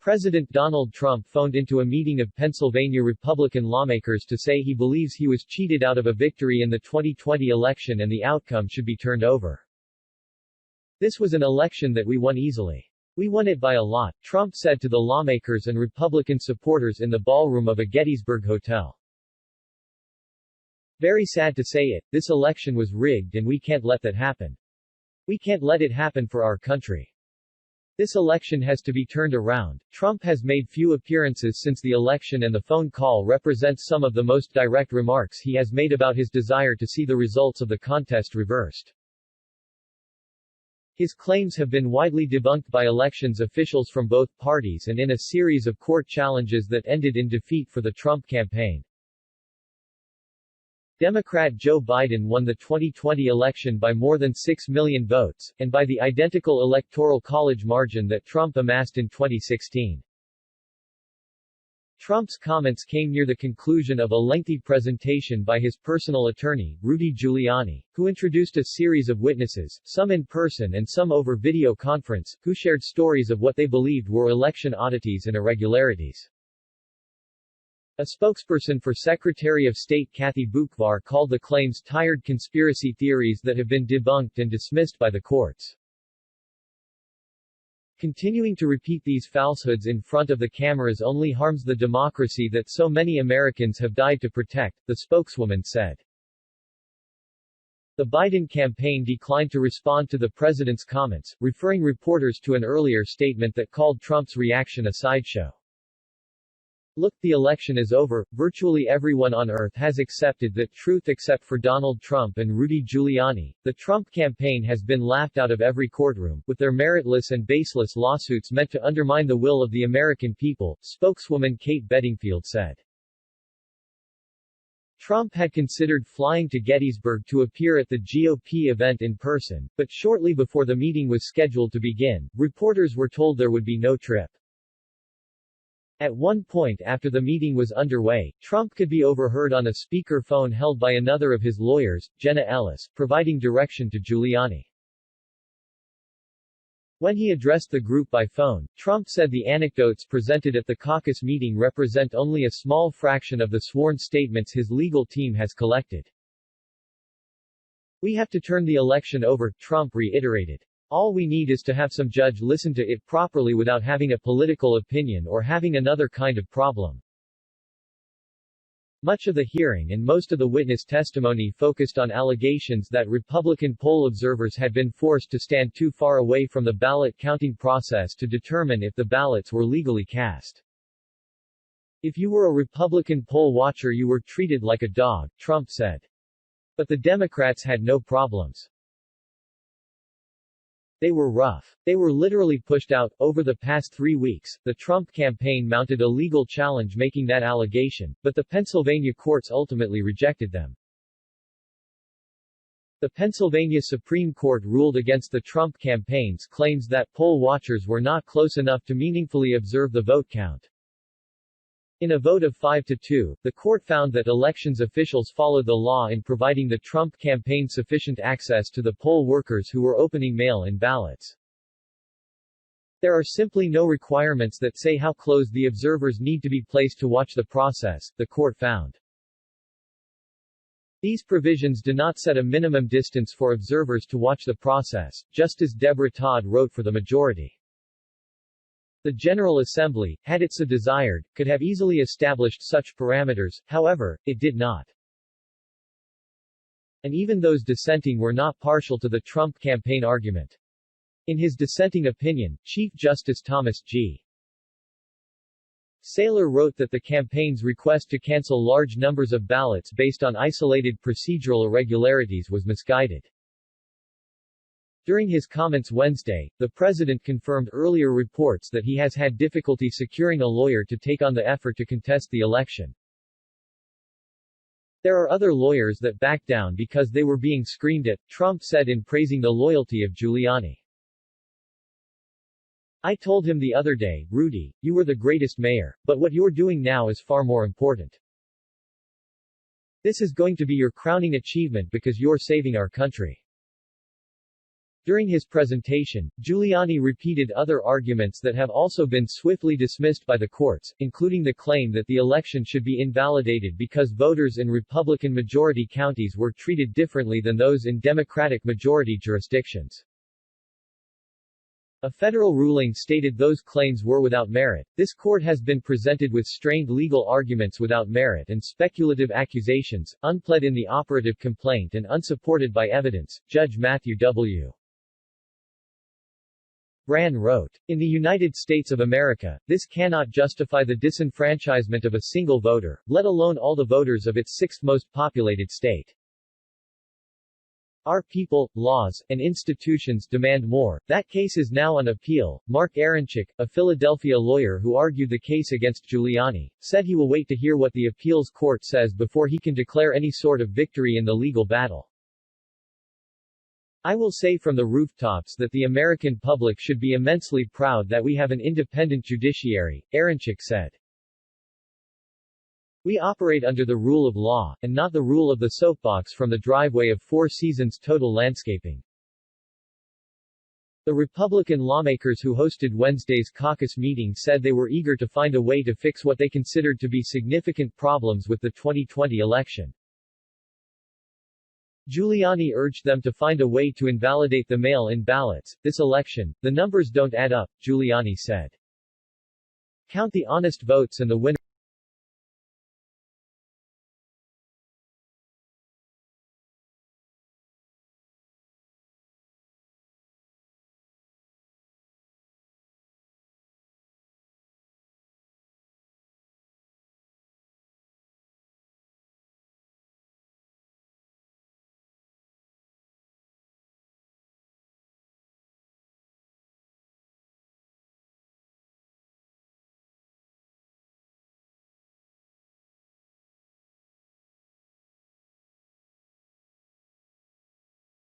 President Donald Trump phoned into a meeting of Pennsylvania Republican lawmakers to say he believes he was cheated out of a victory in the 2020 election and the outcome should be turned over. "This was an election that we won easily. We won it by a lot," Trump said to the lawmakers and Republican supporters in the ballroom of a Gettysburg hotel. "Very sad to say it, this election was rigged and we can't let that happen. We can't let it happen for our country. This election has to be turned around." Trump has made few appearances since the election and the phone call represents some of the most direct remarks he has made about his desire to see the results of the contest reversed. His claims have been widely debunked by elections officials from both parties and in a series of court challenges that ended in defeat for the Trump campaign. Democrat Joe Biden won the 2020 election by more than 6 million votes, and by the identical Electoral College margin that Trump amassed in 2016. Trump's comments came near the conclusion of a lengthy presentation by his personal attorney, Rudy Giuliani, who introduced a series of witnesses, some in person and some over video conference, who shared stories of what they believed were election oddities and irregularities. A spokesperson for Secretary of State Kathy Boockvar called the claims tired conspiracy theories that have been debunked and dismissed by the courts. Continuing to repeat these falsehoods in front of the cameras only harms the democracy that so many Americans have died to protect, the spokeswoman said. The Biden campaign declined to respond to the president's comments, referring reporters to an earlier statement that called Trump's reaction a sideshow. "Look, the election is over. Virtually everyone on earth has accepted that truth except for Donald Trump and Rudy Giuliani. The Trump campaign has been laughed out of every courtroom, with their meritless and baseless lawsuits meant to undermine the will of the American people," spokeswoman Kate Bedingfield said. Trump had considered flying to Gettysburg to appear at the GOP event in person, but shortly before the meeting was scheduled to begin, reporters were told there would be no trip. At one point after the meeting was underway, Trump could be overheard on a speaker phone held by another of his lawyers, Jenna Ellis, providing direction to Giuliani. When he addressed the group by phone, Trump said the anecdotes presented at the caucus meeting represent only a small fraction of the sworn statements his legal team has collected. "We have to turn the election over," Trump reiterated. "All we need is to have some judge listen to it properly without having a political opinion or having another kind of problem." Much of the hearing and most of the witness testimony focused on allegations that Republican poll observers had been forced to stand too far away from the ballot counting process to determine if the ballots were legally cast. "If you were a Republican poll watcher, you were treated like a dog," Trump said. "But the Democrats had no problems. They were rough. They were literally pushed out." Over the past 3 weeks, the Trump campaign mounted a legal challenge making that allegation, but the Pennsylvania courts ultimately rejected them. The Pennsylvania Supreme Court ruled against the Trump campaign's claims that poll watchers were not close enough to meaningfully observe the vote count. In a vote of 5-2, the court found that elections officials followed the law in providing the Trump campaign sufficient access to the poll workers who were opening mail-in ballots. "There are simply no requirements that say how close the observers need to be placed to watch the process," the court found. "These provisions do not set a minimum distance for observers to watch the process," Justice Deborah Todd wrote for the majority. The General Assembly, had it so desired, could have easily established such parameters, however, it did not. And even those dissenting were not partial to the Trump campaign argument. In his dissenting opinion, Chief Justice Thomas G. Saylor wrote that the campaign's request to cancel large numbers of ballots based on isolated procedural irregularities was misguided. During his comments Wednesday, the president confirmed earlier reports that he has had difficulty securing a lawyer to take on the effort to contest the election. "There are other lawyers that backed down because they were being screamed at," Trump said in praising the loyalty of Giuliani. "I told him the other day, Rudy, you were the greatest mayor, but what you're doing now is far more important. This is going to be your crowning achievement because you're saving our country." During his presentation, Giuliani repeated other arguments that have also been swiftly dismissed by the courts, including the claim that the election should be invalidated because voters in Republican-majority counties were treated differently than those in Democratic-majority jurisdictions. A federal ruling stated those claims were without merit. This court has been presented with strained legal arguments without merit and speculative accusations, unpled in the operative complaint and unsupported by evidence, Judge Matthew W. Bran wrote. In the United States of America, this cannot justify the disenfranchisement of a single voter, let alone all the voters of its sixth most populated state. Our people, laws, and institutions demand more. That case is now on appeal. Mark Aronchik, a Philadelphia lawyer who argued the case against Giuliani, said he will wait to hear what the appeals court says before he can declare any sort of victory in the legal battle. I will say from the rooftops that the American public should be immensely proud that we have an independent judiciary, Aronchik said. We operate under the rule of law, and not the rule of the soapbox from the driveway of Four Seasons Total Landscaping. The Republican lawmakers who hosted Wednesday's caucus meeting said they were eager to find a way to fix what they considered to be significant problems with the 2020 election. Giuliani urged them to find a way to invalidate the mail-in ballots. This election, the numbers don't add up, Giuliani said. Count the honest votes and the winner